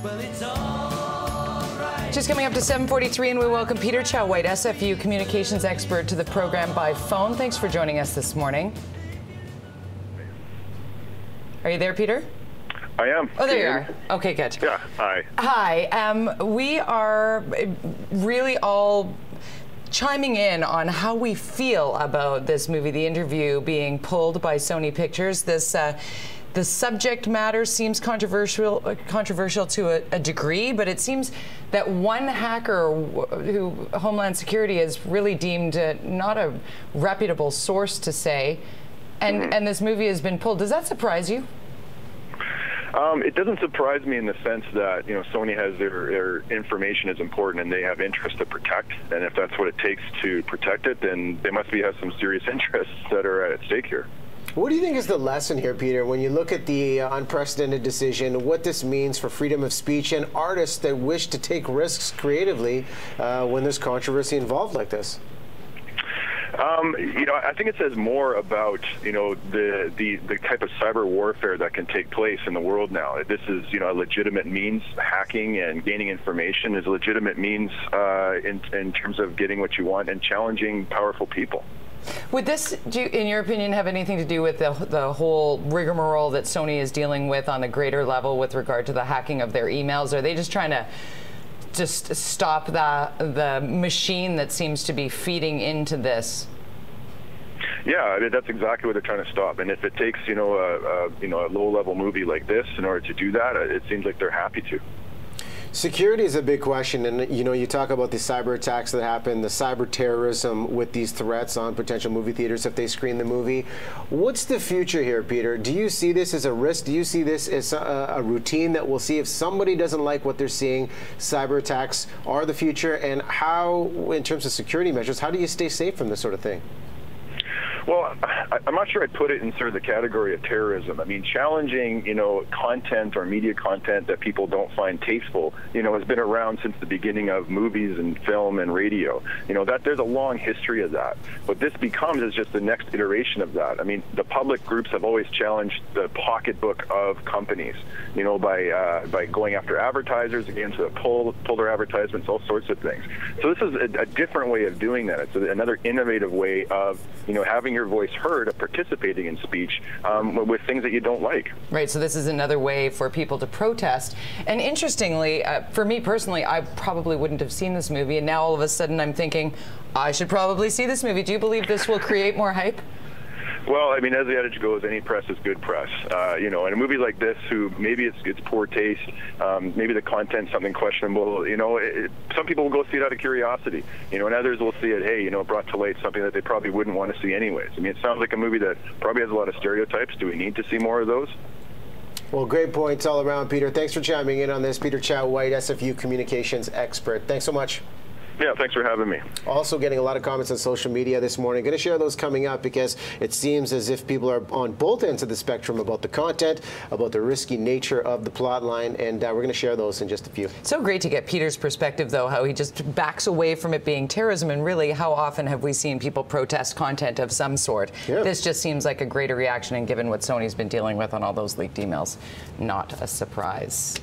Well, it's all right. Just coming up to 7:43, and we welcome Peter Chow-White, SFU Communications Expert, to the program by phone. Thanks for joining us this morning. Are you there, Peter? I am. Oh, there you are. Okay, good. Yeah, hi. Hi. We are really all chiming in on how we feel about this movie, the interview being pulled by Sony Pictures. The subject matter seems controversial to a degree, but it seems that one hacker who Homeland Security has really deemed not a reputable source to say, and this movie has been pulled. Does that surprise you? It doesn't surprise me in the sense that, Sony has their information is important and they have interest to protect. And if that's what it takes to protect it, then they must have some serious interests that are at stake here. What do you think is the lesson here, Peter, when you look at the unprecedented decision, what this means for freedom of speech and artists that wish to take risks creatively when there's controversy involved like this? I think it says more about, the type of cyber warfare that can take place in the world now. This is, a legitimate means. Hacking and gaining information is a legitimate means in terms of getting what you want and challenging powerful people. Would this, in your opinion, have anything to do with the whole rigmarole that Sony is dealing with on the greater level with regard to the hacking of their emails? Are they just trying to just stop the machine that seems to be feeding into this? Yeah, that's exactly what they're trying to stop. And if it takes, a low-level movie like this in order to do that, it seems like they're happy to. Security is a big question, and you talk about the cyber attacks that happen, the cyber terrorism with these threats on potential movie theaters if they screen the movie. What's the future here, Peter? Do you see this as a risk? Do you see this as a routine that we'll see if somebody doesn't like what they're seeing? Cyber attacks are the future, and how, in terms of security measures, how do you stay safe from this sort of thing? Well, I'm not sure I'd put it in sort of the category of terrorism. I mean, challenging, content or media content that people don't find tasteful, has been around since the beginning of movies and film and radio. That there's a long history of that. What this becomes is just the next iteration of that. I mean, the public groups have always challenged the pocketbook of companies, by going after advertisers, again, to pull their advertisements, all sorts of things. So this is a different way of doing that. It's another innovative way of, having your voice heard, of participating in speech with things that you don't like. Right, so this is another way for people to protest. And interestingly, for me personally, I probably wouldn't have seen this movie, and now all of a sudden I'm thinking, I should probably see this movie. Do you believe this will create more hype? Well, I mean, as the adage goes, any press is good press. In a movie like this, maybe it's poor taste, maybe the content's something questionable. Some people will go see it out of curiosity. And others will see it. Hey, it brought to light something that they probably wouldn't want to see anyways. I mean, it sounds like a movie that probably has a lot of stereotypes. Do we need to see more of those? Well, great points all around, Peter. Thanks for chiming in on this. Peter Chow-White, SFU Communications Expert. Thanks so much. Yeah, thanks for having me. Also getting a lot of comments on social media this morning. Going to share those coming up because it seems as if people are on both ends of the spectrum about the content, about the risky nature of the plot line, and we're going to share those in just a few. So great to get Peter's perspective, though, how he just backs away from it being terrorism, and really how often have we seen people protest content of some sort? Yeah. This just seems like a greater reaction, and given what Sony's been dealing with on all those leaked emails, not a surprise.